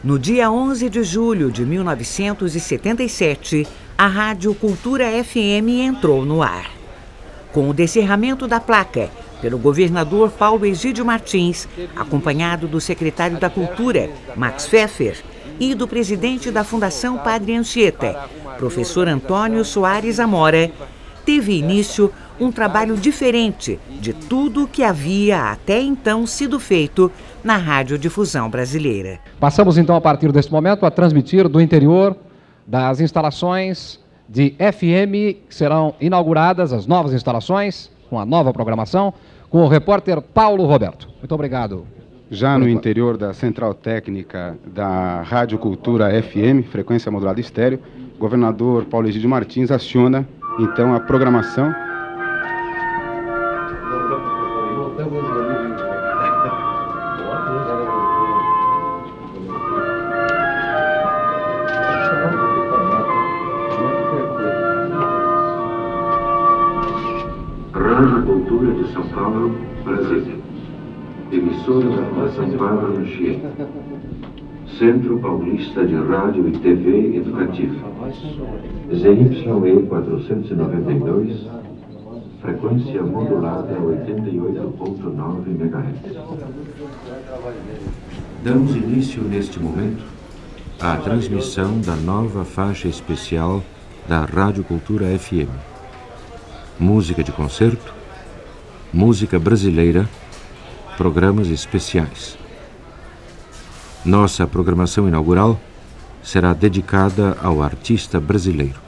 No dia 11 de julho de 1977, a Rádio Cultura FM entrou no ar. Com o descerramento da placa pelo governador Paulo Egídio Martins, acompanhado do secretário da Cultura, Max Pfeffer, e do presidente da Fundação Padre Anchieta, professor Antônio Soares Amora, teve início um trabalho diferente de tudo que havia até então sido feito na radiodifusão brasileira. Passamos então, a partir deste momento, a transmitir do interior das instalações de FM, que serão inauguradas, as novas instalações, com a nova programação, com o repórter Paulo Roberto. Muito obrigado. Já no interior da Central Técnica da Rádio Cultura FM, frequência modulada estéreo, o governador Paulo Egídio Martins aciona, então, a programação. Rádio Cultura de São Paulo, Brasil. Emissora da Fundação Padre Anchieta. Centro Paulista de Rádio e TV Educativa. ZYE 492, frequência modulada 88.9 MHz. Damos início neste momento à transmissão da nova faixa especial da Rádio Cultura FM. Música de concerto, música brasileira, programas especiais. Nossa programação inaugural será dedicada ao artista brasileiro.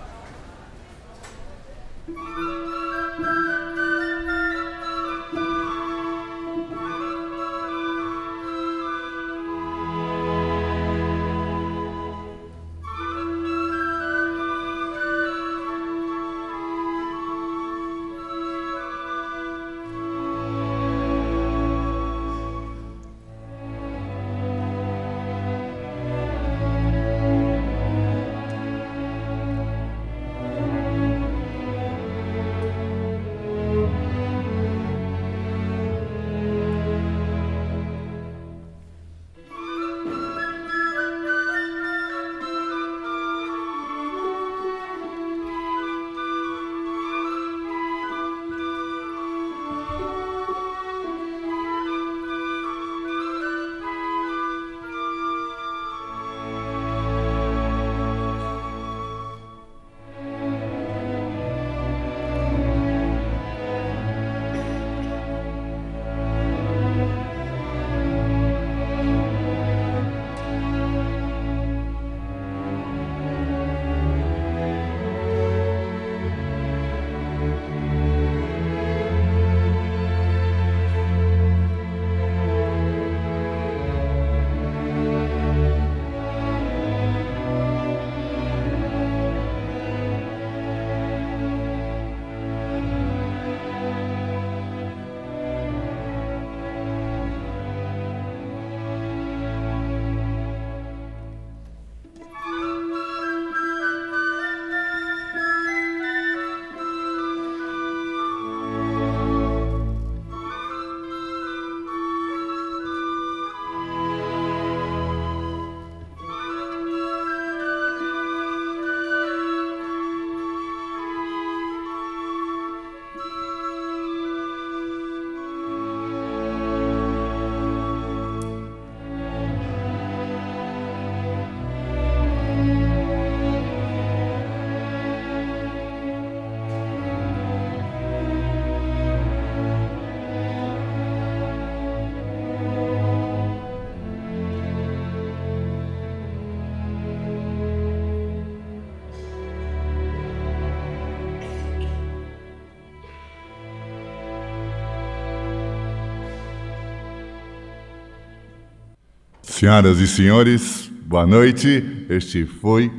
Senhoras e senhores, boa noite. Este foi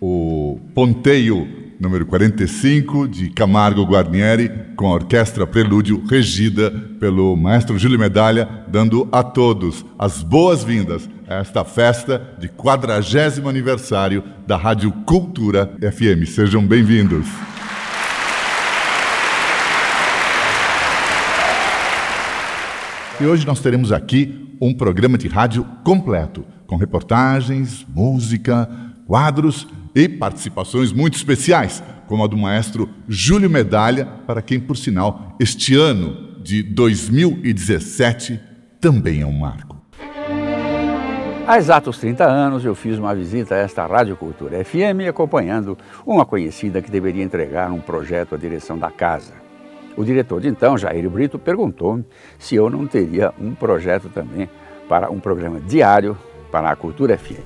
o Ponteio número 45 de Camargo Guarnieri, com a Orquestra Prelúdio, regida pelo maestro Júlio Medalha, dando a todos as boas-vindas a esta festa de 40º aniversário da Rádio Cultura FM. Sejam bem-vindos. E hoje nós teremos aqui um programa de rádio completo, com reportagens, música, quadros e participações muito especiais, como a do maestro Júlio Medalha, para quem, por sinal, este ano de 2017 também é um marco. Há exatos 30 anos eu fiz uma visita a esta Rádio Cultura FM acompanhando uma conhecida que deveria entregar um projeto à direção da casa. O diretor de então, Jair Brito, perguntou-me se eu não teria um projeto também para um programa diário para a Cultura FM.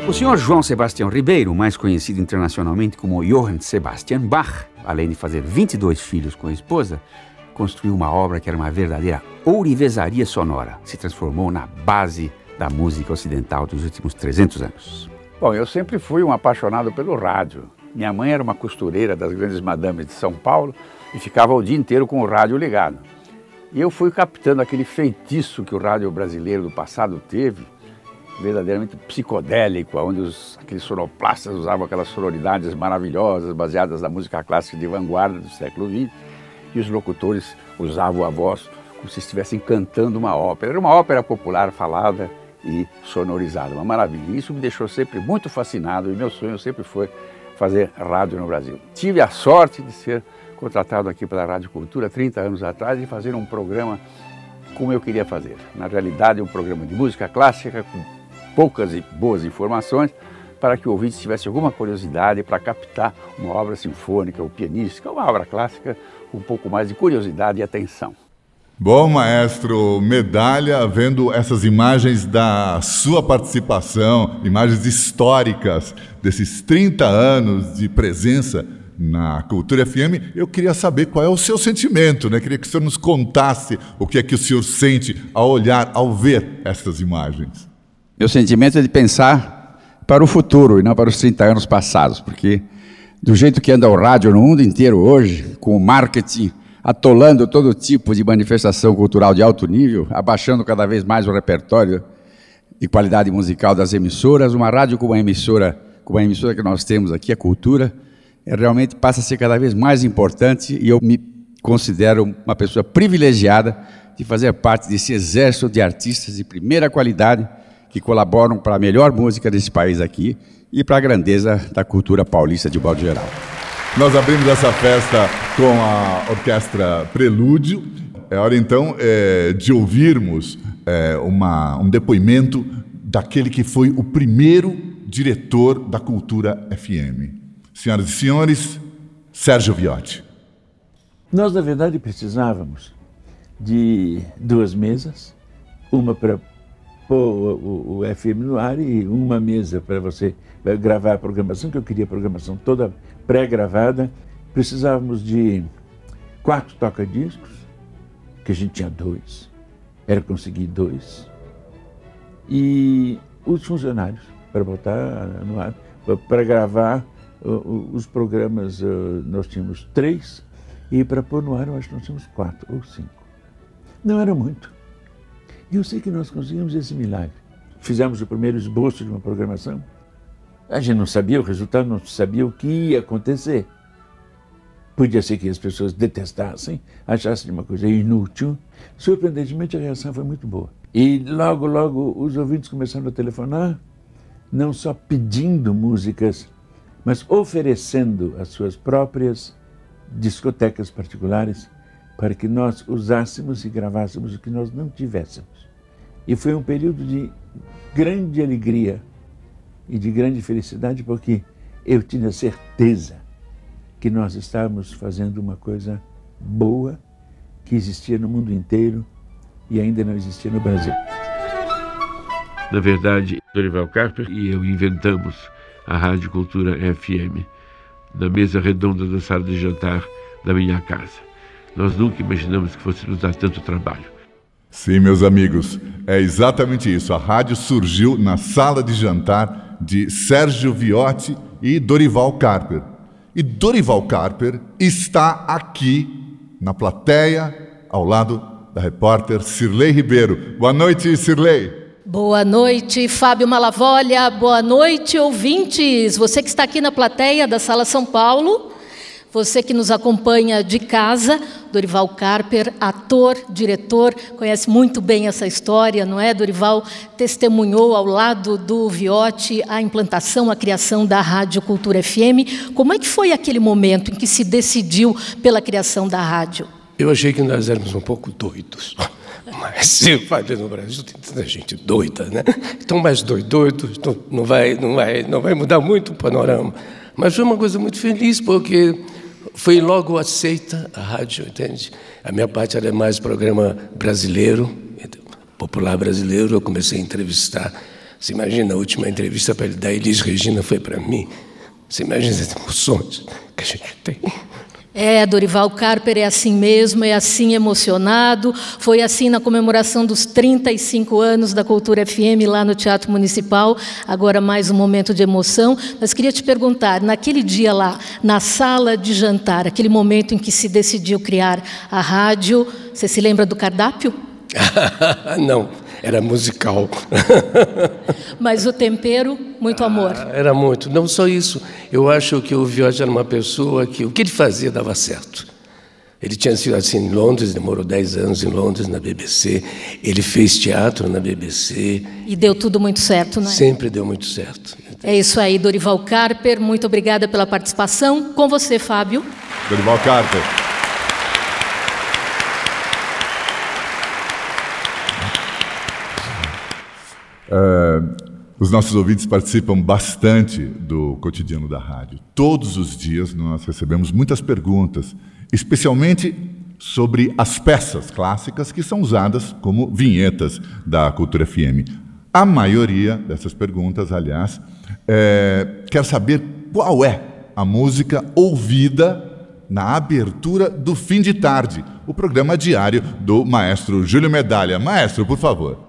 O senhor João Sebastião Ribeiro, mais conhecido internacionalmente como Johann Sebastian Bach, além de fazer 22 filhos com a esposa, construiu uma obra que era uma verdadeira ourivesaria sonora. Se transformou na base da música ocidental dos últimos 300 anos. Bom, eu sempre fui um apaixonado pelo rádio. Minha mãe era uma costureira das grandes madames de São Paulo e ficava o dia inteiro com o rádio ligado. E eu fui captando aquele feitiço que o rádio brasileiro do passado teve, verdadeiramente psicodélico, onde aqueles sonoplastas usavam aquelas sonoridades maravilhosas, baseadas na música clássica de vanguarda do século XX, e os locutores usavam a voz como se estivessem cantando uma ópera. Era uma ópera popular falada e sonorizada, uma maravilha. Isso me deixou sempre muito fascinado e meu sonho sempre foi fazer rádio no Brasil. Tive a sorte de ser contratado aqui pela Rádio Cultura 30 anos atrás e fazer um programa como eu queria fazer. Na realidade, um programa de música clássica com poucas e boas informações para que o ouvinte tivesse alguma curiosidade para captar uma obra sinfônica ou pianística, uma obra clássica com um pouco mais de curiosidade e atenção. Bom, maestro Medalha, vendo essas imagens da sua participação, imagens históricas desses 30 anos de presença na Cultura FM, eu queria saber qual é o seu sentimento, né? Queria que o senhor nos contasse o que é que o senhor sente ao olhar, ao ver essas imagens. Meu sentimento é de pensar para o futuro e não para os 30 anos passados, porque do jeito que anda o rádio no mundo inteiro hoje, com o marketing atolando todo tipo de manifestação cultural de alto nível, abaixando cada vez mais o repertório de qualidade musical das emissoras, uma rádio como a emissora que nós temos aqui, a Cultura, realmente passa a ser cada vez mais importante e eu me considero uma pessoa privilegiada de fazer parte desse exército de artistas de primeira qualidade que colaboram para a melhor música desse país aqui e para a grandeza da cultura paulista de modo geral. Nós abrimos essa festa com a Orquestra Prelúdio. É hora, então, de ouvirmos um depoimento daquele que foi o primeiro diretor da Cultura FM. Senhoras e senhores, Sérgio Viotti. Nós, na verdade, precisávamos de 2 mesas, uma para pôr o FM no ar e uma mesa para você gravar a programação, que eu queria a programação toda pré-gravada. Precisávamos de 4 toca-discos, que a gente tinha 2, era conseguir 2, e os funcionários para botar no ar, para gravar os programas. Nós tínhamos 3, e para pôr no ar eu acho que nós tínhamos 4 ou 5. Não era muito. E eu sei que nós conseguimos esse milagre. Fizemos o primeiro esboço de uma programação. A gente não sabia o resultado, não sabia o que ia acontecer. Podia ser que as pessoas detestassem, achassem uma coisa inútil. Surpreendentemente, a reação foi muito boa. E logo, logo, os ouvintes começaram a telefonar, não só pedindo músicas, mas oferecendo as suas próprias discotecas particulares para que nós usássemos e gravássemos o que nós não tivéssemos. E foi um período de grande alegria e de grande felicidade, porque eu tinha certeza que nós estávamos fazendo uma coisa boa, que existia no mundo inteiro e ainda não existia no Brasil. Na verdade, Dorival Carper e eu inventamos a Rádio Cultura FM na mesa redonda da sala de jantar da minha casa. Nós nunca imaginamos que fosse nos dar tanto trabalho. Sim, meus amigos, é exatamente isso. A rádio surgiu na sala de jantar de Sérgio Viotti e Dorival Carper. E Dorival Carper está aqui na plateia, ao lado da repórter Cirlei Ribeiro. Boa noite, Cirlei. Boa noite, Fábio Malavolha. Boa noite, ouvintes. Você que está aqui na plateia da Sala São Paulo, Você que nos acompanha de casa, Dorival Carper, ator, diretor, conhece muito bem essa história, não é? Dorival testemunhou ao lado do Viotti a implantação, a criação da Rádio Cultura FM. Como é que foi aquele momento em que se decidiu pela criação da rádio? Eu achei que nós éramos um pouco doidos. Mas eu falei, no Brasil tem tanta gente doida, né? Então, mais doido, então não vai mudar muito o panorama. Mas foi uma coisa muito feliz, porque foi logo aceita a rádio, entende? A minha parte era mais programa brasileiro, popular brasileiro. Eu comecei a entrevistar. Você imagina, a última entrevista da Elis Regina foi para mim. Você imagina as emoções que a gente tem. Dorival Carper é assim mesmo, é assim emocionado. Foi assim na comemoração dos 35 anos da Cultura FM lá no Teatro Municipal. Agora mais um momento de emoção. Mas queria te perguntar, naquele dia lá, na sala de jantar, aquele momento em que se decidiu criar a rádio, você se lembra do cardápio? Não, era musical. Mas o tempero, muito amor. Era muito. Não só isso. Eu acho que o Viotti era uma pessoa que o que ele fazia dava certo. Ele tinha sido assim em Londres, demorou 10 anos em Londres, na BBC. Ele fez teatro na BBC. E deu tudo muito certo, não é? Sempre deu muito certo. É isso aí, Dorival Carper. Muito obrigada pela participação. Com você, Fábio. Dorival Carper. Os nossos ouvintes participam bastante do cotidiano da rádio. Todos os dias nós recebemos muitas perguntas, especialmente sobre as peças clássicas que são usadas como vinhetas da Cultura FM. A maioria dessas perguntas, aliás, quer saber qual é a música ouvida na abertura do Fim de Tarde, o programa diário do maestro Júlio Medalha. Maestro, por favor.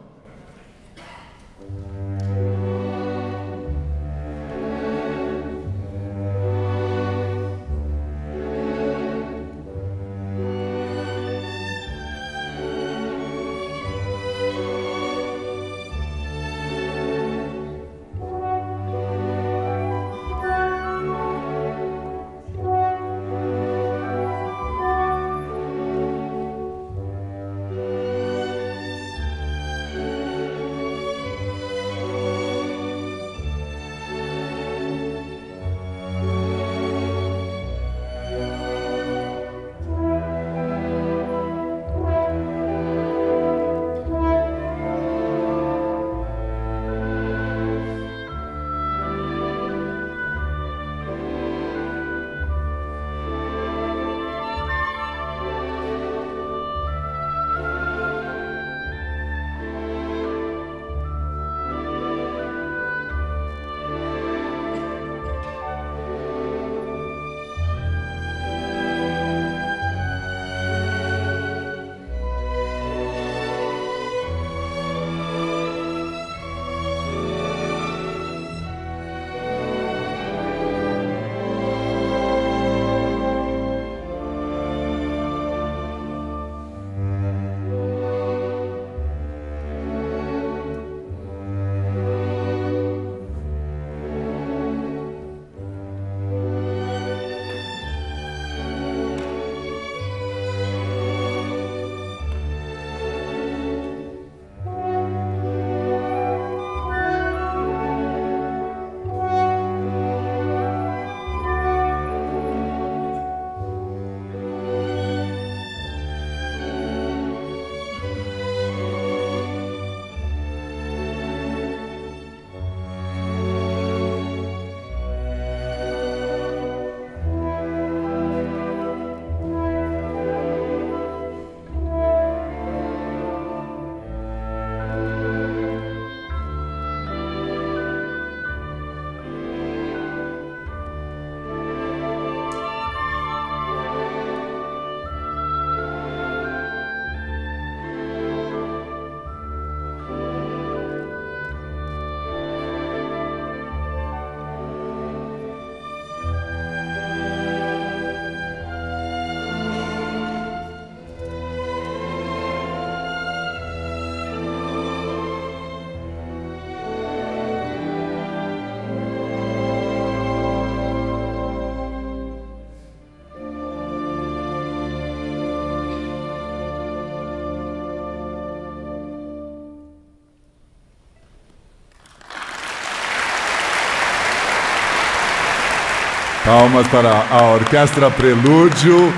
Palmas para a Orquestra Prelúdio,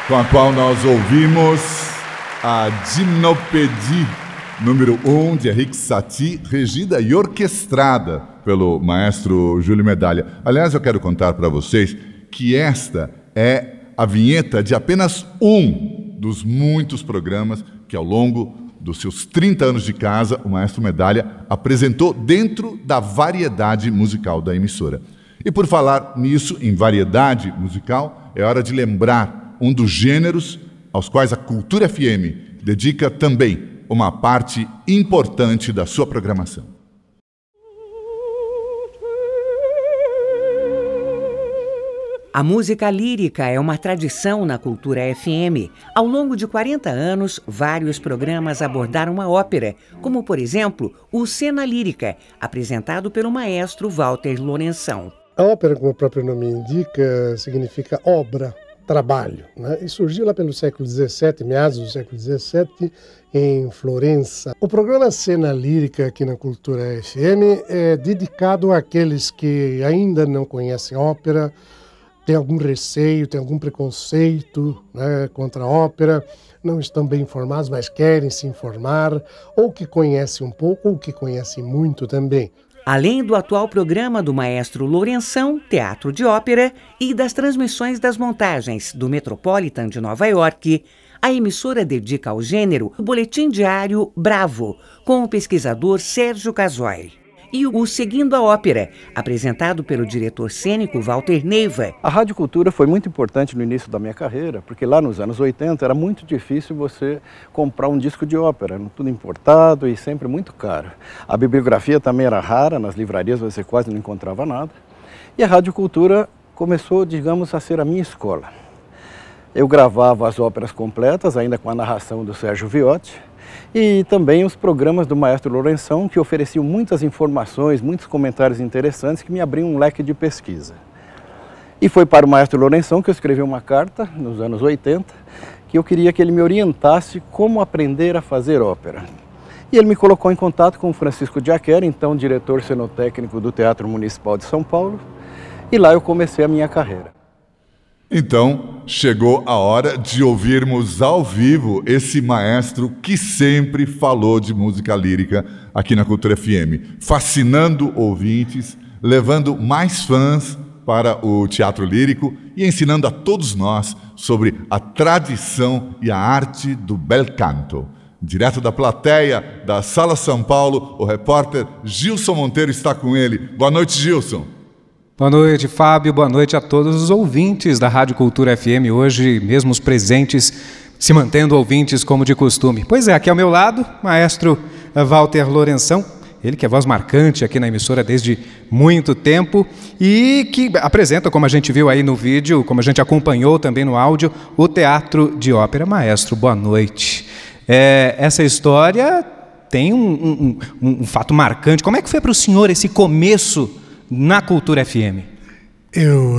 com a qual nós ouvimos a Gymnopédie número 1 de Erik Satie, regida e orquestrada pelo maestro Júlio Medalha. Aliás, eu quero contar para vocês que esta é a vinheta de apenas um dos muitos programas que, ao longo dos seus 30 anos de casa, o maestro Medalha apresentou dentro da variedade musical da emissora. E por falar nisso, em variedade musical, é hora de lembrar um dos gêneros aos quais a Cultura FM dedica também uma parte importante da sua programação. A música lírica é uma tradição na Cultura FM. Ao longo de 40 anos, vários programas abordaram a ópera, como, por exemplo, o Cena Lírica, apresentado pelo maestro Walter Lourenção. A ópera, como o próprio nome indica, significa obra, trabalho, né? E surgiu lá pelo século XVII, meados do século XVII, em Florença. O programa Cena Lírica aqui na Cultura FM é dedicado àqueles que ainda não conhecem ópera, tem algum receio, tem algum preconceito, né, contra a ópera, não estão bem informados, mas querem se informar, ou que conhecem um pouco, ou que conhecem muito também. Além do atual programa do maestro Lourenção, Teatro de Ópera, e das transmissões das montagens do Metropolitan de Nova York, a emissora dedica ao gênero o boletim diário Bravo, com o pesquisador Sérgio Casoy. E o Seguindo a Ópera, apresentado pelo diretor cênico Walter Neiva. A Rádio Cultura foi muito importante no início da minha carreira, porque lá nos anos 80 era muito difícil você comprar um disco de ópera, tudo importado e sempre muito caro. A bibliografia também era rara, nas livrarias você quase não encontrava nada. E a Rádio Cultura começou, digamos, a ser a minha escola. Eu gravava as óperas completas, ainda com a narração do Sérgio Viotti, e também os programas do maestro Lourenção, que ofereciam muitas informações, muitos comentários interessantes que me abriam um leque de pesquisa. E foi para o maestro Lourenção que eu escrevi uma carta, nos anos 80, que eu queria que ele me orientasse como aprender a fazer ópera. E ele me colocou em contato com o Francisco Giaccheri, então diretor cenotécnico do Teatro Municipal de São Paulo, e lá eu comecei a minha carreira. Então, chegou a hora de ouvirmos ao vivo esse maestro que sempre falou de música lírica aqui na Cultura FM, fascinando ouvintes, levando mais fãs para o teatro lírico e ensinando a todos nós sobre a tradição e a arte do bel canto. Direto da plateia da Sala São Paulo, o repórter Gilson Monteiro está com ele. Boa noite, Gilson. Boa noite, Fábio. Boa noite a todos os ouvintes da Rádio Cultura FM, hoje mesmo os presentes, se mantendo ouvintes como de costume. Pois é, aqui ao meu lado, maestro Walter Lourenção, ele que é voz marcante aqui na emissora desde muito tempo e que apresenta, como a gente viu aí no vídeo, como a gente acompanhou também no áudio, o Teatro de Ópera. Maestro, boa noite. Essa história tem um fato marcante. Como é que foi para o senhor esse começo na Cultura FM? Eu,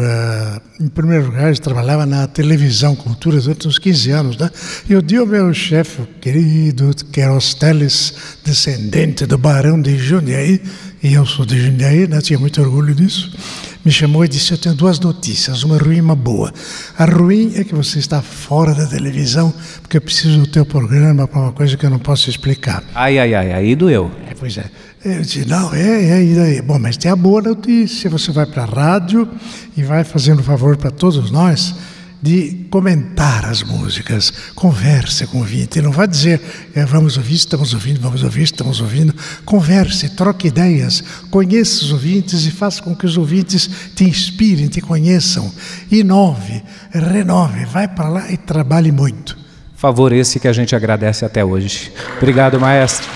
em primeiro lugar, trabalhava na televisão Cultura durante uns 15 anos, né? E o dia o meu chefe, o querido Queiroz Teles, descendente do Barão de Jundiaí, e eu sou de Jundiaí, né? Tinha muito orgulho disso, me chamou e disse: eu tenho duas notícias, uma ruim e uma boa. A ruim é que você está fora da televisão, porque eu preciso do teu programa para uma coisa que eu não posso explicar. Aí doeu. Pois é. Eu disse: não, e daí? Bom, mas tem a boa notícia, você vai para a rádio e vai fazendo um favor para todos nós de comentar as músicas, converse com o ouvinte, não vai dizer vamos ouvir, estamos ouvindo, vamos ouvir, estamos ouvindo. Converse, troque ideias, conheça os ouvintes e faça com que os ouvintes te inspirem, te conheçam. Inove, renove, vai para lá e trabalhe muito. Favor esse que a gente agradece até hoje. Obrigado, maestro.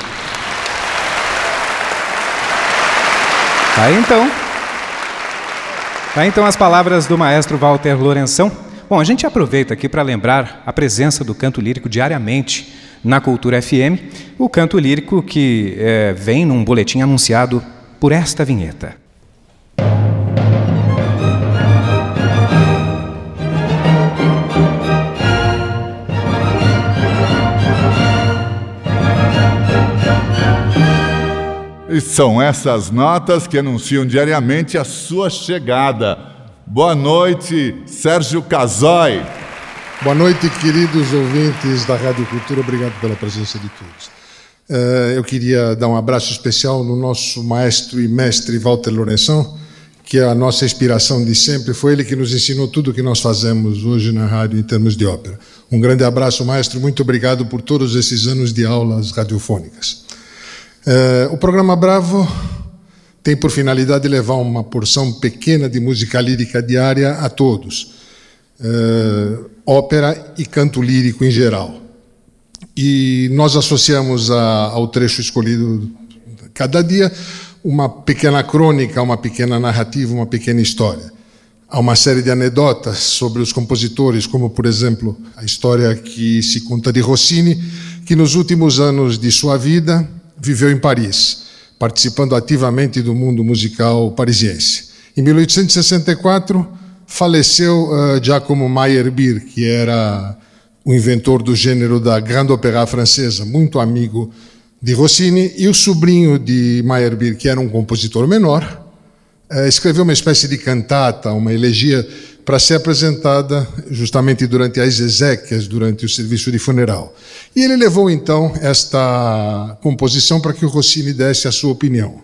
Tá então as palavras do maestro Walter Lourenção. Bom, a gente aproveita aqui para lembrar a presença do canto lírico diariamente na Cultura FM. O canto lírico que vem num boletim anunciado por esta vinheta. E são essas notas que anunciam diariamente a sua chegada. Boa noite, Sérgio Casoy. Boa noite, queridos ouvintes da Rádio Cultura. Obrigado pela presença de todos. Eu queria dar um abraço especial no nosso maestro e mestre Walter Lourençon, que é a nossa inspiração de sempre. Foi ele que nos ensinou tudo o que nós fazemos hoje na rádio em termos de ópera. Um grande abraço, maestro. Muito obrigado por todos esses anos de aulas radiofônicas. O programa Bravo tem por finalidade levar uma porção pequena de música lírica diária a todos. Ópera e canto lírico em geral. E nós associamos ao trecho escolhido cada dia uma pequena crônica, uma pequena narrativa, uma pequena história. Há uma série de anedotas sobre os compositores, como, por exemplo, a história que se conta de Rossini, que nos últimos anos de sua vida viveu em Paris, participando ativamente do mundo musical parisiense. Em 1864, faleceu Giacomo Meyerbeer, que era o inventor do gênero da Grande Opéra francesa, muito amigo de Rossini, e o sobrinho de Meyerbeer, que era um compositor menor, escreveu uma espécie de cantata, uma elegia, para ser apresentada justamente durante as exéquias, durante o serviço de funeral. E ele levou, então, esta composição para que o Rossini desse a sua opinião.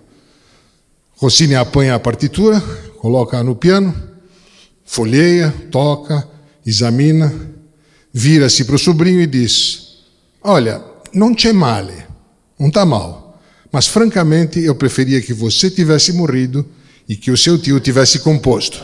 Rossini apanha a partitura, coloca-a no piano, folheia, toca, examina, vira-se para o sobrinho e diz: olha, não c'è male, não está mal, mas francamente eu preferia que você tivesse morrido e que o seu tio tivesse composto.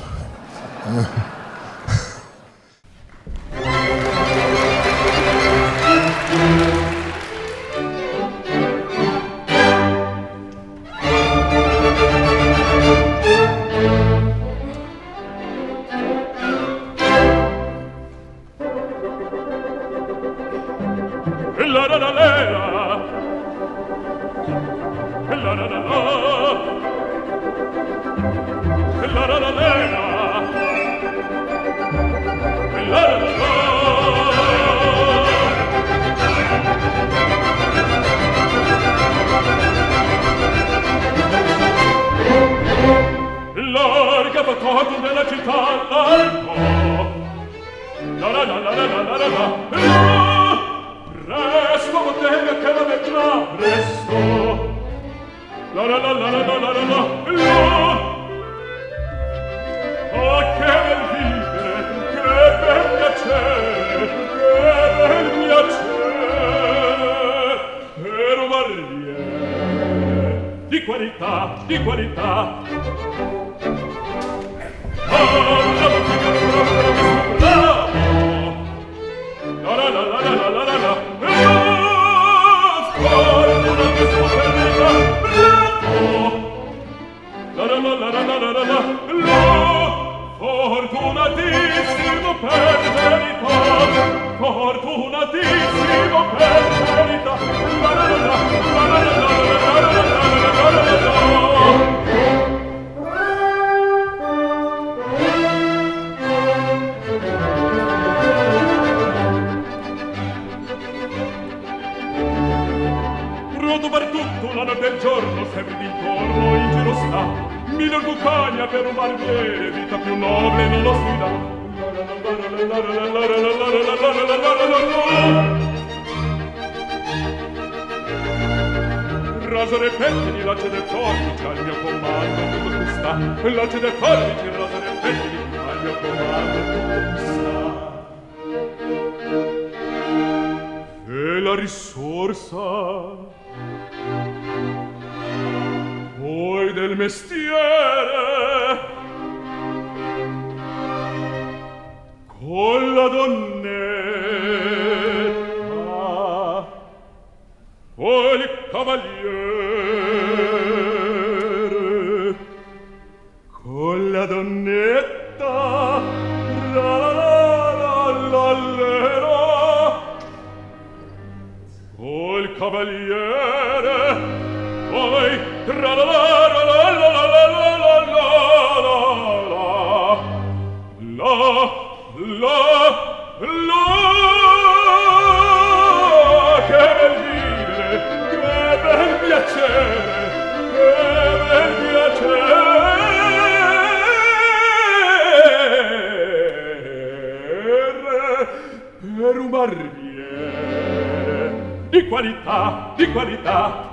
qualità, di qualità.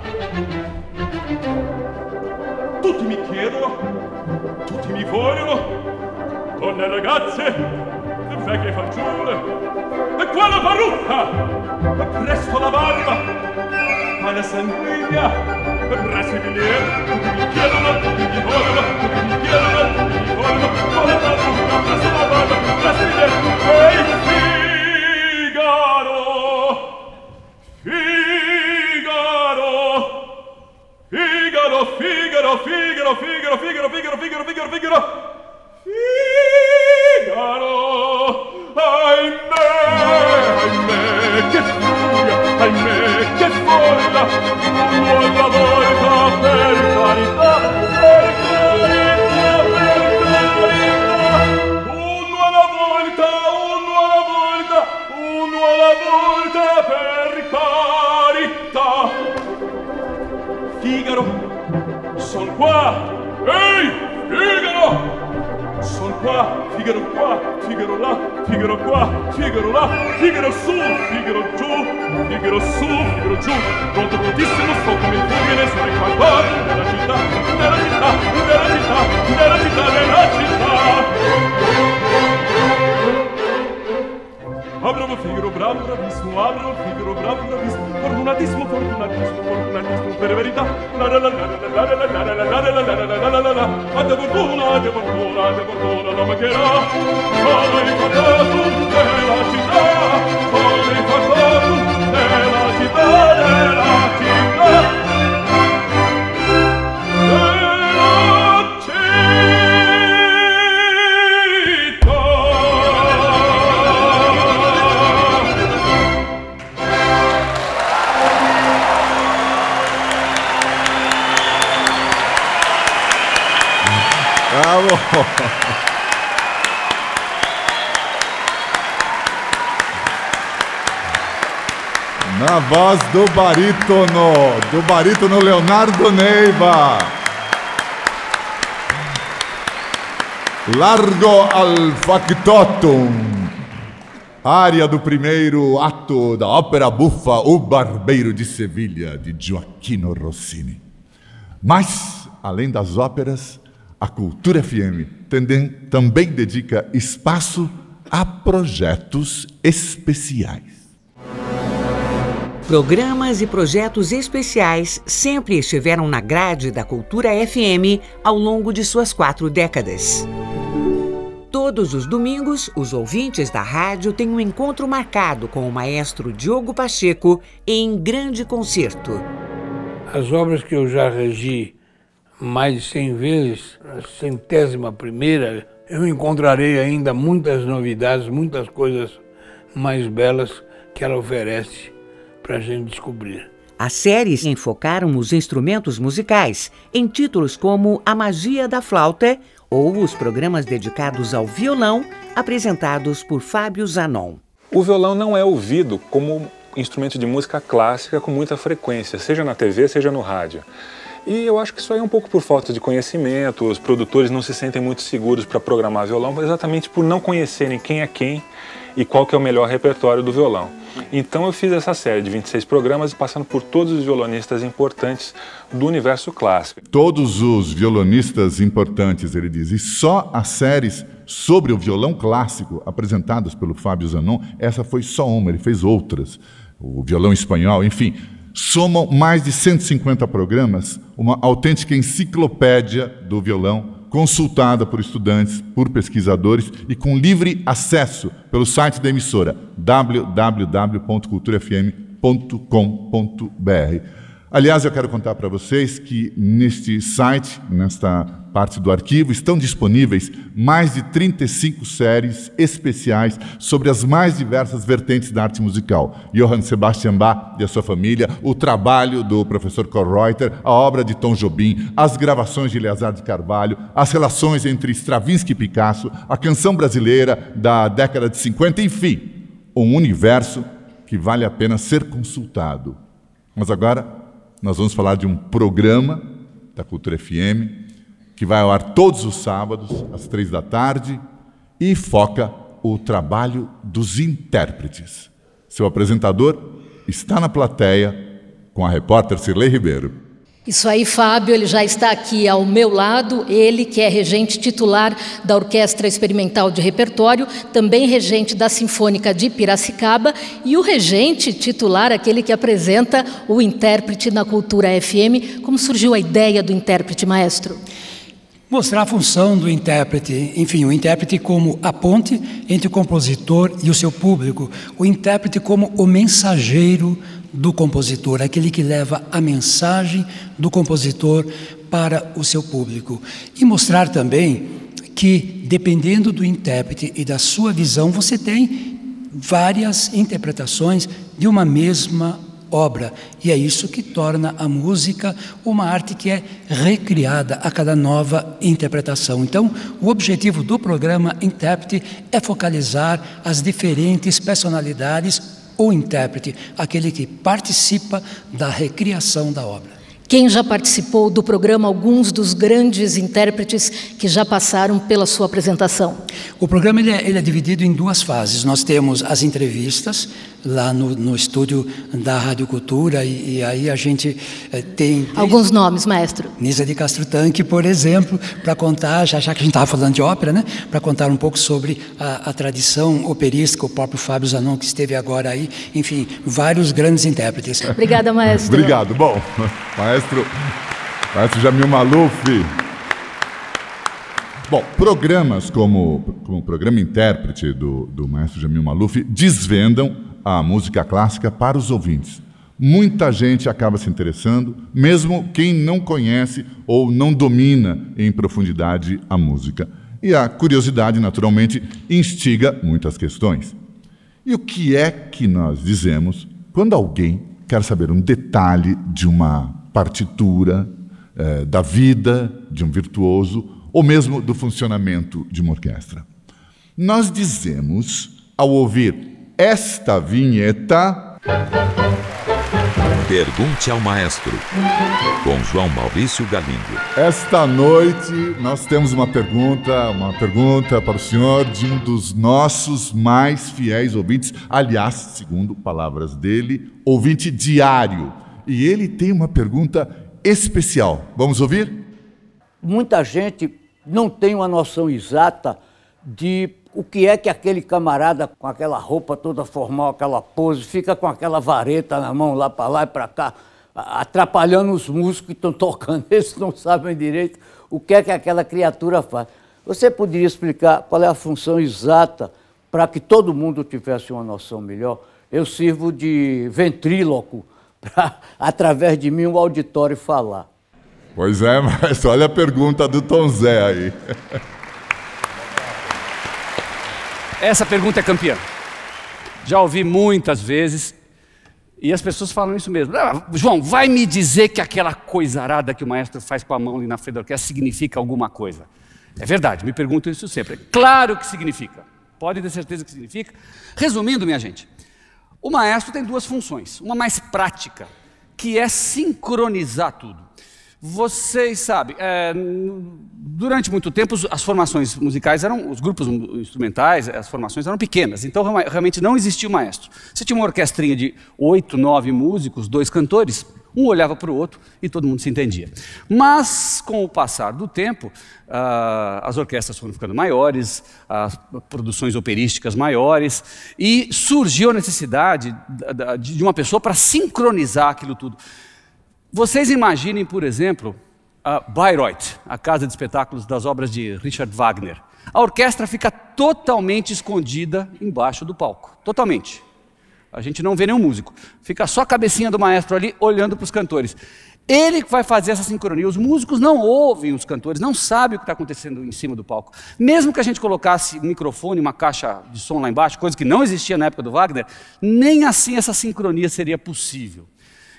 Tutti mi chiedono, tutti mi vogliono, donne e ragazze, vecchie fanciulle, e quella parrucca, e presto la barba, alla sanguigna, e presto i biglietti, tutti mi chiedono, tutti mi vogliono, tutti mi chiedono, tutti mi vogliono, quella parrucca, presto la barba, presto i biglietti, e Figaro, Figaro, Figaro, Figaro, Figaro, Figaro, Figaro, Figaro, Figaro, Figaro, Figaro, Figaro, ahimè, ahimè, che furia, ahimè, che folla, una volta per carità, per carità, per carità, una volta, per carità. Figaro, son qua, ehi, Figaro! Son qua, Figaro qua, Figaro là, Figaro qua, Figaro là, Figaro su, Figaro giù, Figaro su, Figaro giù. Pronto, prontissimo, sto come il fulmine, sono in qualcosa nella città, nella città, nella città, nella città, nella città. Ah, bravo Figaro, bravo, bravissimo, ah, bravo Figaro, bravo, bravissimo, fortunatissimo, fortunatissimo, fortunatissimo, per verità. La la la la la la la la la la la la la la la la la. A te fortuna, non mancherà. Hai fatto nella città, hai fatto nella città, nella città. Bravo! Na voz do barítono Leonardo Neiva. Largo al factotum. Área do primeiro ato da ópera bufa O Barbeiro de Sevilha, de Gioacchino Rossini. Mas, além das óperas, a Cultura FM também dedica espaço a projetos especiais. Programas e projetos especiais sempre estiveram na grade da Cultura FM ao longo de suas 4 décadas. Todos os domingos, os ouvintes da rádio têm um encontro marcado com o maestro Diogo Pacheco em grande concerto. As obras que eu já regi mais de 100 vezes, a 100ª, eu encontrarei ainda muitas novidades, muitas coisas mais belas que ela oferece para a gente descobrir. As séries enfocaram os instrumentos musicais em títulos como A Magia da Flauta ou os programas dedicados ao violão, apresentados por Fábio Zanon. O violão não é ouvido como instrumento de música clássica com muita frequência, seja na TV, seja no rádio. E eu acho que isso aí é um pouco por falta de conhecimento, os produtores não se sentem muito seguros para programar violão, exatamente por não conhecerem quem é quem e qual que é o melhor repertório do violão. Então eu fiz essa série de 26 programas, passando por todos os violonistas importantes do universo clássico. Todos os violonistas importantes, ele diz, e só as séries sobre o violão clássico apresentadas pelo Fábio Zanon, essa foi só uma, ele fez outras, o violão espanhol, enfim, somam mais de 150 programas, uma autêntica enciclopédia do violão, consultada por estudantes, por pesquisadores e com livre acesso pelo site da emissora www.culturafm.com.br. Aliás, eu quero contar para vocês que neste site, nesta parte do arquivo, estão disponíveis mais de 35 séries especiais sobre as mais diversas vertentes da arte musical. Johann Sebastian Bach e a sua família, o trabalho do professor Koroiter, a obra de Tom Jobim, as gravações de Eleazar de Carvalho, as relações entre Stravinsky e Picasso, a canção brasileira da década de 50, enfim, um universo que vale a pena ser consultado. Mas agora nós vamos falar de um programa da Cultura FM que vai ao ar todos os sábados, às 3 da tarde, e foca o trabalho dos intérpretes. Seu apresentador, está na plateia com a repórter Cirlei Ribeiro. Isso aí, Fábio, ele já está aqui ao meu lado, ele que é regente titular da Orquestra Experimental de Repertório, também regente da Sinfônica de Piracicaba, e o regente titular, aquele que apresenta o intérprete na Cultura FM. Como surgiu a ideia do intérprete, maestro? Mostrar a função do intérprete, enfim, o intérprete como a ponte entre o compositor e o seu público, o intérprete como o mensageiro do compositor, aquele que leva a mensagem do compositor para o seu público. E mostrar também que, dependendo do intérprete e da sua visão, você tem várias interpretações de uma mesma obra. E é isso que torna a música uma arte que é recriada a cada nova interpretação. Então, o objetivo do programa Intérprete é focalizar as diferentes personalidades. O intérprete, aquele que participa da recriação da obra. Quem já participou do programa, alguns dos grandes intérpretes que já passaram pela sua apresentação? O programa ele é dividido em duas fases. Nós temos as entrevistas lá no estúdio da Rádio Cultura e aí a gente tem... Alguns nomes, maestro. Nisa de Castro Tanque, por exemplo, para contar, já que a gente estava falando de ópera, né? Para contar um pouco sobre a tradição operística, o próprio Fábio Zanon, que esteve agora aí, enfim, vários grandes intérpretes. Obrigada, maestro. Obrigado. Bom, maestro Jamil Maluf. Bom, programas como o programa Intérprete do maestro Jamil Maluf desvendam a música clássica para os ouvintes. Muita gente acaba se interessando, mesmo quem não conhece ou não domina em profundidade a música. E a curiosidade, naturalmente, instiga muitas questões. E o que é que nós dizemos quando alguém quer saber um detalhe de uma partitura, da vida de um virtuoso, ou mesmo do funcionamento de uma orquestra? Nós dizemos, ao ouvir esta vinheta... Pergunte ao maestro, com João Maurício Galindo. Esta noite nós temos uma pergunta para o senhor de um dos nossos mais fiéis ouvintes, aliás, segundo palavras dele, ouvinte diário. E ele tem uma pergunta especial. Vamos ouvir? Muita gente não tem uma noção exata de o que é que aquele camarada com aquela roupa toda formal, aquela pose, fica com aquela vareta na mão lá e para cá, atrapalhando os músicos que estão tocando. Eles não sabem direito o que é que aquela criatura faz. Você poderia explicar qual é a função exata para que todo mundo tivesse uma noção melhor? Eu sirvo de ventríloco para, através de mim, o auditório falar. Pois é, mas olha a pergunta do Tom Zé aí. Essa pergunta é campeã. Já ouvi muitas vezes e as pessoas falam isso mesmo. João, vai me dizer que aquela coisarada que o maestro faz com a mão ali na frente da orquestra significa alguma coisa? É verdade, me perguntam isso sempre. Claro que significa. Pode ter certeza que significa. Resumindo, minha gente, o maestro tem duas funções. Uma mais prática, que é sincronizar tudo. Vocês sabem, durante muito tempo as formações musicais os grupos instrumentais, as formações eram pequenas, então realmente não existia o maestro. Você tinha uma orquestrinha de 8, 9 músicos, 2 cantores, um olhava para o outro e todo mundo se entendia. Mas, com o passar do tempo, as orquestras foram ficando maiores, as produções operísticas maiores, e surgiu a necessidade de uma pessoa para sincronizar aquilo tudo. Vocês imaginem, por exemplo, a Bayreuth, a casa de espetáculos das obras de Richard Wagner. A orquestra fica totalmente escondida embaixo do palco, totalmente. A gente não vê nenhum músico. Fica só a cabecinha do maestro ali olhando para os cantores. Ele vai fazer essa sincronia. Os músicos não ouvem os cantores, não sabem o que está acontecendo em cima do palco. Mesmo que a gente colocasse um microfone, uma caixa de som lá embaixo, coisa que não existia na época do Wagner, nem assim essa sincronia seria possível.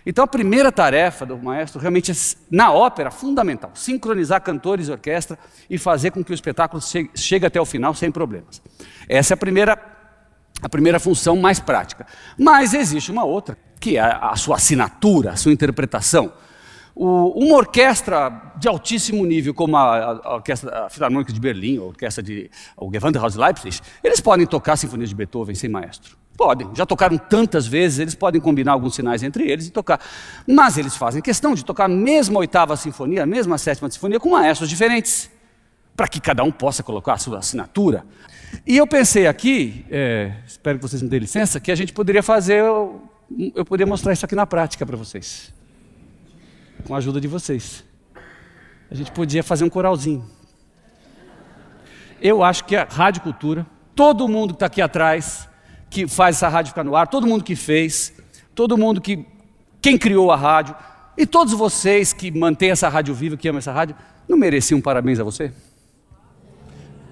Então a primeira tarefa do maestro realmente é, na ópera, fundamental, sincronizar cantores e orquestra e fazer com que o espetáculo chegue até o final sem problemas. Essa é a primeira função mais prática. Mas existe uma outra, que é a sua assinatura, a sua interpretação. Uma orquestra de altíssimo nível, como a Orquestra Filarmônica de Berlim, a orquestra o Gewandhaus Leipzig, eles podem tocar sinfonias de Beethoven sem maestro. Podem, já tocaram tantas vezes, eles podem combinar alguns sinais entre eles e tocar. Mas eles fazem questão de tocar a mesma 8ª sinfonia, a mesma 7ª sinfonia, com maestros diferentes, para que cada um possa colocar a sua assinatura. E eu pensei aqui, espero que vocês me dêem licença, que a gente poderia fazer, eu poderia mostrar isso aqui na prática para vocês, com a ajuda de vocês. A gente podia fazer um coralzinho. Eu acho que a Rádio Cultura, todo mundo que está aqui atrás, que faz essa rádio ficar no ar, todo mundo que fez, todo mundo quem criou a rádio, e todos vocês que mantêm essa rádio viva, que amam essa rádio, não mereciam um parabéns a você?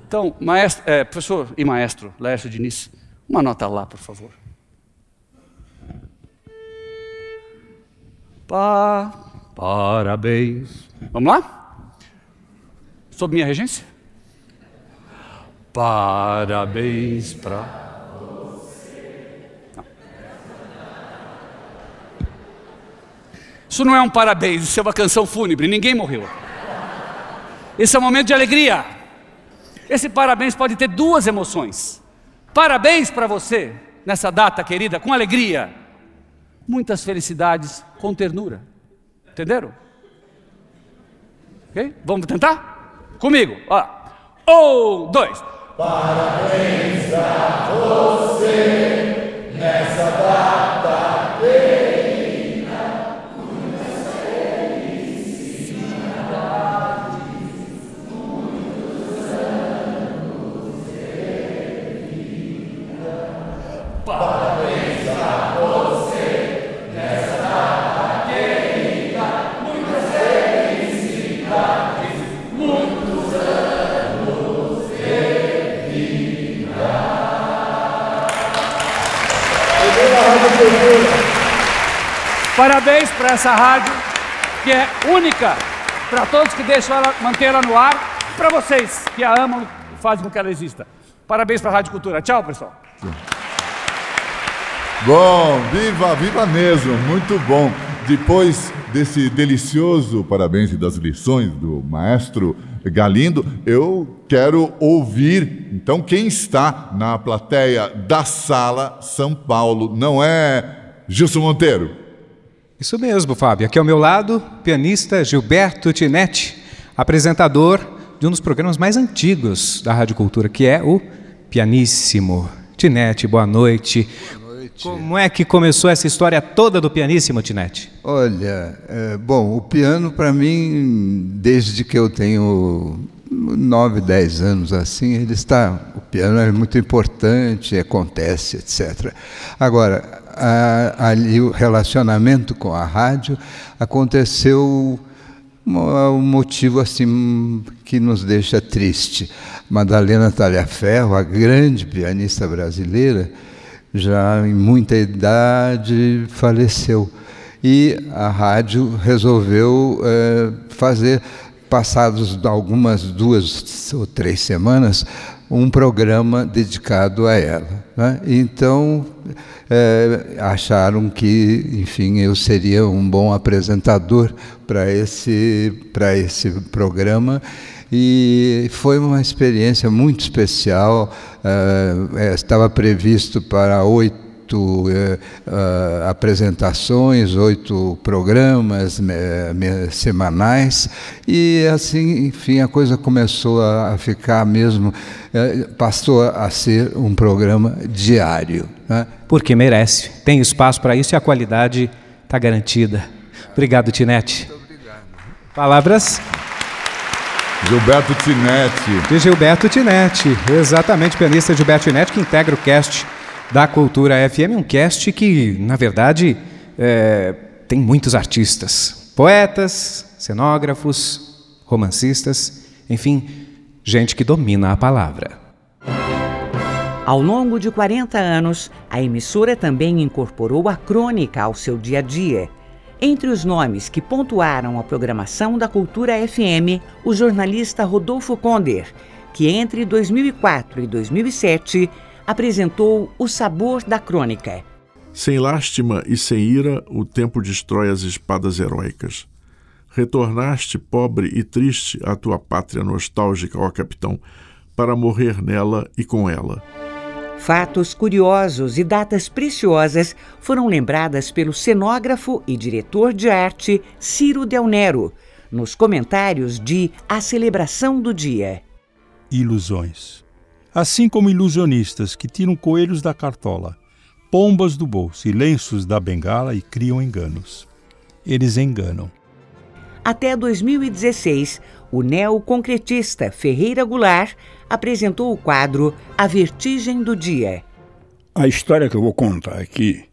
Então, professor e maestro Laércio Diniz, uma nota lá, por favor. Parabéns. Vamos lá? Sob minha regência? Parabéns para... Isso não é um parabéns, isso é uma canção fúnebre, ninguém morreu. Esse é um momento de alegria. Esse parabéns pode ter 2 emoções. Parabéns para você, nessa data querida, com alegria. Muitas felicidades com ternura. Entenderam? Ok? Vamos tentar? Comigo. Ó. 1, 2. Parabéns pra você nessa data querida. Parabéns a você nessa data querida, muitas felicidades, muitos anos de vida. Parabéns para essa rádio, que é única para todos que deixam ela, manter ela no ar, para vocês que a amam e fazem com que ela exista. Parabéns para a Rádio Cultura. Tchau, pessoal. Bom, viva mesmo, muito bom. Depois desse delicioso parabéns e das lições do maestro Galindo, eu quero ouvir, então, quem está na plateia da Sala São Paulo, não é Gilson Monteiro? Isso mesmo, Fábio. Aqui ao meu lado, pianista Gilberto Tinetti, apresentador de um dos programas mais antigos da Rádio Cultura, que é o Pianíssimo. Tinetti, boa noite. Como é que começou essa história toda do Pianíssimo, Tinetti? Olha, bom, o piano para mim, desde que eu tenho 9, 10 anos assim, o piano é muito importante, acontece, etc. Agora, ali o relacionamento com a rádio aconteceu um motivo assim que nos deixa triste. Madalena Talhaferro, a grande pianista brasileira, já em muita idade faleceu. E a rádio resolveu fazer, passados algumas 2 ou 3 semanas, um programa dedicado a ela, né? Então, acharam que, enfim, eu seria um bom apresentador para esse programa. E foi uma experiência muito especial. Estava previsto para 8 apresentações, 8 programas semanais, e assim, enfim, a coisa começou a ficar mesmo, passou a ser um programa diário, né? Porque merece, tem espaço para isso e a qualidade está garantida. Obrigado, Tinetti. Muito obrigado. Palavras? Gilberto Tinetti. De Gilberto Tinetti, exatamente, pianista Gilberto Tinetti, que integra o cast da Cultura FM, um cast que, na verdade, tem muitos artistas, poetas, cenógrafos, romancistas, enfim, gente que domina a palavra. Ao longo de 40 anos, a emissora também incorporou a crônica ao seu dia a dia. Entre os nomes que pontuaram a programação da Cultura FM, o jornalista Rodolfo Konder, que entre 2004 e 2007 apresentou O Sabor da Crônica. Sem lástima e sem ira, o tempo destrói as espadas heróicas. Retornaste, pobre e triste, à tua pátria nostálgica, ó capitão, para morrer nela e com ela. Fatos curiosos e datas preciosas foram lembradas pelo cenógrafo e diretor de arte Ciro Del Nero, nos comentários de A Celebração do Dia. Ilusões. Assim como ilusionistas que tiram coelhos da cartola, pombas do bolso e lenços da bengala e criam enganos. Eles enganam. Até 2016, o neoconcretista Ferreira Goulart apresentou o quadro A Vertigem do Dia. A história que eu vou contar aqui,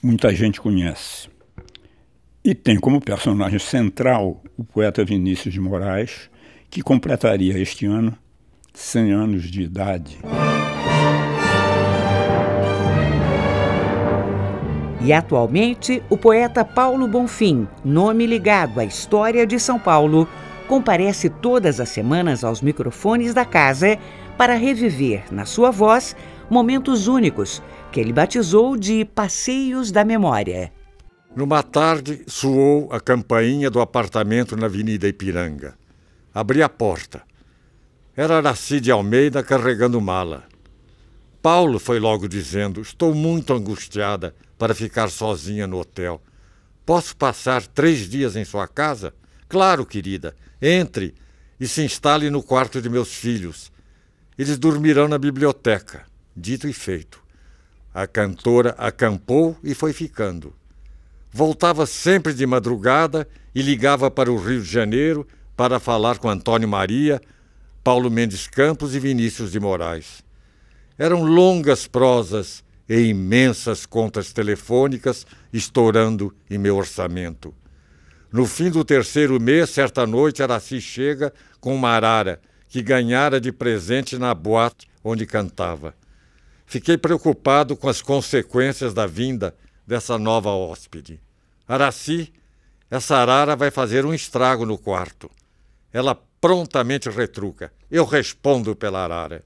muita gente conhece. E tem como personagem central o poeta Vinícius de Moraes, que completaria este ano 100 anos de idade. E atualmente, o poeta Paulo Bonfim, nome ligado à história de São Paulo, comparece todas as semanas aos microfones da casa para reviver, na sua voz, momentos únicos que ele batizou de Passeios da Memória. Numa tarde, soou a campainha do apartamento na Avenida Ipiranga. Abri a porta. Era Araci de Almeida carregando mala. Paulo foi logo dizendo: estou muito angustiada para ficar sozinha no hotel. Posso passar 3 dias em sua casa? Claro, querida. Entre e se instale no quarto de meus filhos. Eles dormirão na biblioteca. Dito e feito. A cantora acampou e foi ficando. Voltava sempre de madrugada e ligava para o Rio de Janeiro para falar com Antônio Maria, Paulo Mendes Campos e Vinícius de Moraes. Eram longas prosas e imensas contas telefônicas estourando em meu orçamento. No fim do 3º mês, certa noite, Araci chega com uma arara que ganhara de presente na boate onde cantava. Fiquei preocupado com as consequências da vinda dessa nova hóspede. Araci, essa arara vai fazer um estrago no quarto. Ela prontamente retruca. Eu respondo pela arara.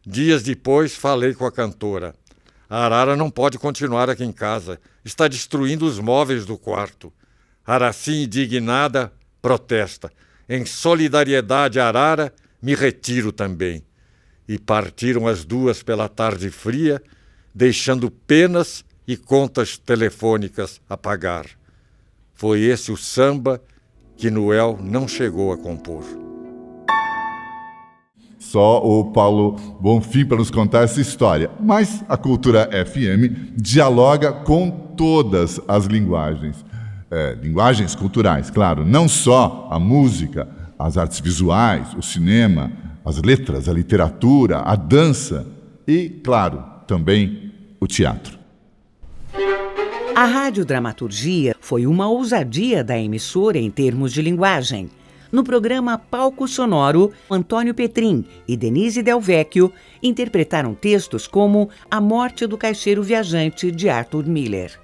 Dias depois, falei com a cantora. A arara não pode continuar aqui em casa. Está destruindo os móveis do quarto. Araci, indignada, protesta. Em solidariedade à arara, me retiro também. E partiram as duas pela tarde fria, deixando penas e contas telefônicas a pagar. Foi esse o samba que Noel não chegou a compor. Só o Paulo Bonfim para nos contar essa história. Mas a Cultura FM dialoga com todas as linguagens. Linguagens culturais, claro. Não só a música, as artes visuais, o cinema, as letras, a literatura, a dança e, claro, também o teatro. A radiodramaturgia foi uma ousadia da emissora em termos de linguagem. No programa Palco Sonoro, Antônio Petrin e Denise Del Vecchio interpretaram textos como A Morte do Caixeiro Viajante, de Arthur Miller.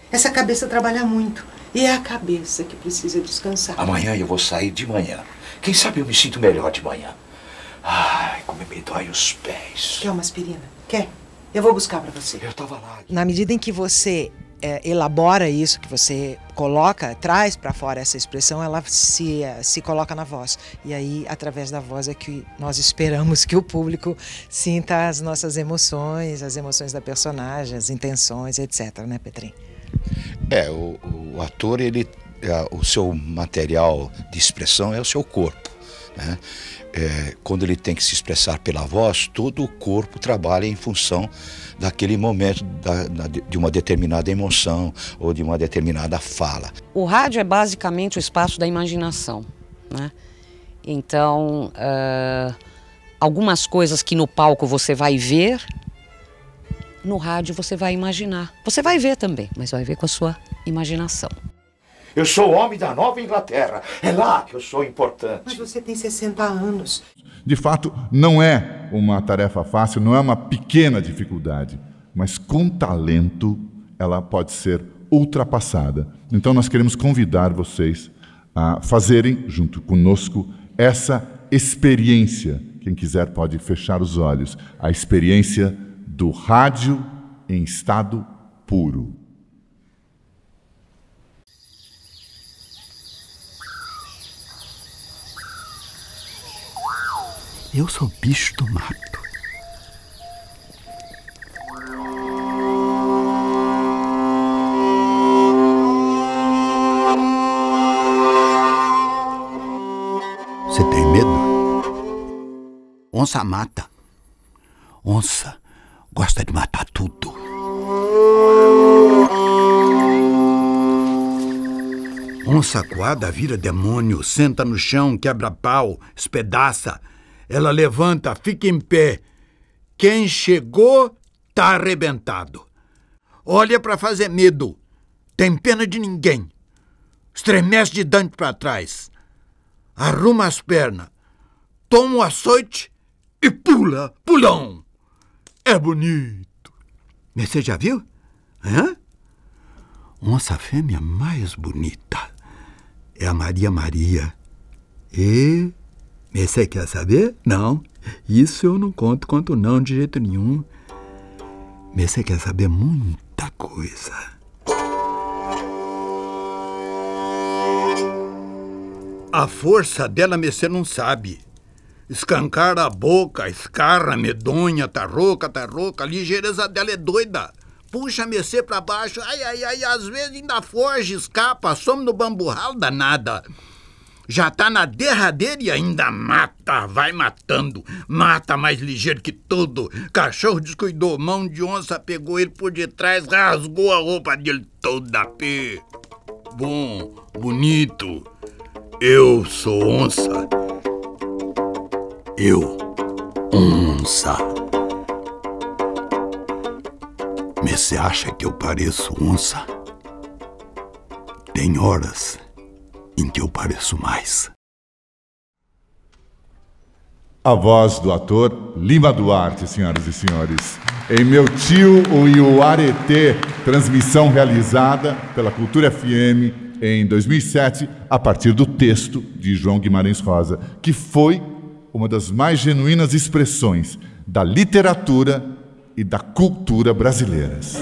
Essa cabeça trabalha muito e é a cabeça que precisa descansar. Amanhã eu vou sair de manhã. Quem sabe eu me sinto melhor de manhã. Ai, como me dói os pés. Quer uma aspirina? Quer? Eu vou buscar pra você. Eu tava lá. Na medida em que você elabora isso, que você coloca, traz para fora essa expressão, ela se coloca na voz. E aí, através da voz, é que nós esperamos que o público sinta as nossas emoções, as emoções da personagem, as intenções, etc, né, Petrin? O ator, o seu material de expressão é o seu corpo, né? Quando ele tem que se expressar pela voz, todo o corpo trabalha em função daquele momento, de uma determinada emoção ou de uma determinada fala. O rádio é basicamente o espaço da imaginação, né? Então, algumas coisas que no palco você vai ver, no rádio você vai imaginar. Você vai ver também, mas vai ver com a sua imaginação. Eu sou o homem da Nova Inglaterra. É lá que eu sou importante. Mas você tem 60 anos. De fato, não é uma tarefa fácil, não é uma pequena dificuldade, mas com talento ela pode ser ultrapassada. Então nós queremos convidar vocês a fazerem, junto conosco, essa experiência. Quem quiser pode fechar os olhos. A experiência do rádio em estado puro. Eu sou bicho do mato. tem medo? Onça mata. Onça gosta de matar tudo. Onça coada vira demônio, senta no chão, quebra pau, espedaça. Ela levanta, fica em pé. Quem chegou, tá arrebentado. Olha pra fazer medo. Tem pena de ninguém. Estremece de dentro pra trás. Arruma as pernas. Toma um açoite e pula, pulão. É bonito. Mas você já viu? Hã? Onça fêmea mais bonita é a Maria Maria. E você quer saber? Não, isso eu não conto não de jeito nenhum. Mas você quer saber muita coisa. A força dela você não sabe. Escancara a boca, escarra, medonha, tá rouca, a ligeireza dela é doida. Puxa a mercê pra baixo, ai, às vezes ainda foge, escapa, some no bambu ralo danada. Já tá na derradeira e ainda mata, vai matando. Mata mais ligeiro que tudo. Cachorro descuidou, mão de onça pegou ele por detrás, rasgou a roupa dele toda. Bom, bonito. Eu sou onça. Eu, onça. Mas você acha que eu pareço onça? Tem horas em que eu pareço mais. A voz do ator Lima Duarte, senhoras e senhores. Em Meu Tio, o Iuaretê, transmissão realizada pela Cultura FM em 2007, a partir do texto de João Guimarães Rosa, que foi uma das mais genuínas expressões da literatura e da cultura brasileiras.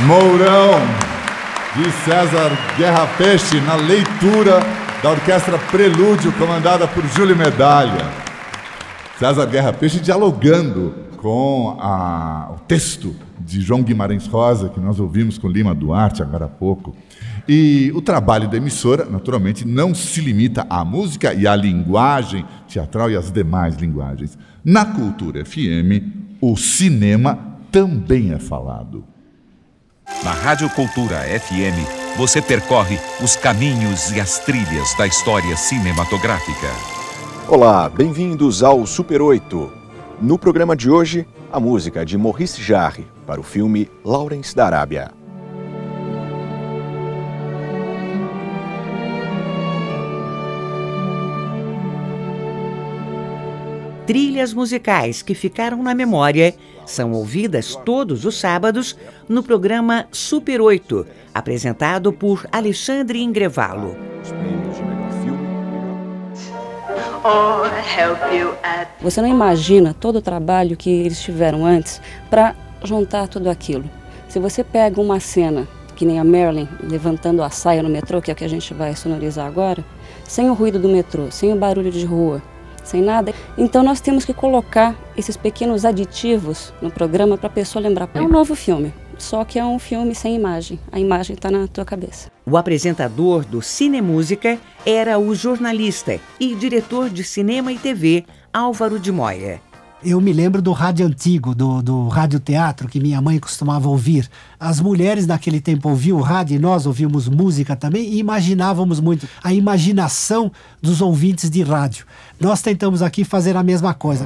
Mourão, de César Guerra Peixe, na leitura da Orquestra Prelúdio, comandada por Júlio Medalha. César Guerra Peixe dialogando com o texto de João Guimarães Rosa, que nós ouvimos com Lima Duarte agora há pouco. E o trabalho da emissora, naturalmente, não se limita à música e à linguagem teatral e às demais linguagens. Na Cultura FM, o cinema também é falado. Na Rádio Cultura FM, você percorre os caminhos e as trilhas da história cinematográfica. Olá, bem-vindos ao Super 8. No programa de hoje, a música de Maurice Jarre para o filme Lawrence da Arábia. Trilhas musicais que ficaram na memória são ouvidas todos os sábados no programa Super 8, apresentado por Alexandre Ingrevalo. Você não imagina todo o trabalho que eles tiveram antes para juntar tudo aquilo. Se você pega uma cena, que nem a Marilyn levantando a saia no metrô, que é o que a gente vai sonorizar agora, sem o ruído do metrô, sem o barulho de rua, sem nada. Então nós temos que colocar esses pequenos aditivos no programa para a pessoa lembrar. É um novo filme, só que é um filme sem imagem. A imagem está na tua cabeça. O apresentador do Cinemúsica era o jornalista e diretor de cinema e TV, Álvaro de Moya. Eu me lembro do rádio antigo, do radioteatro que minha mãe costumava ouvir. As mulheres naquele tempo ouviam o rádio e nós ouvíamos música também e imaginávamos muito. A imaginação dos ouvintes de rádio. Nós tentamos aqui fazer a mesma coisa.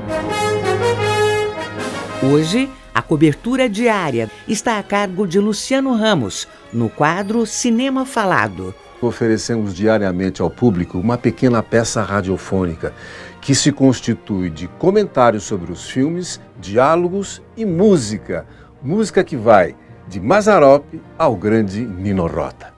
Hoje, a cobertura diária está a cargo de Luciano Ramos, no quadro Cinema Falado. Oferecemos diariamente ao público uma pequena peça radiofônica que se constitui de comentários sobre os filmes, diálogos e música. Música que vai de Mazzaropi ao grande Nino Rota.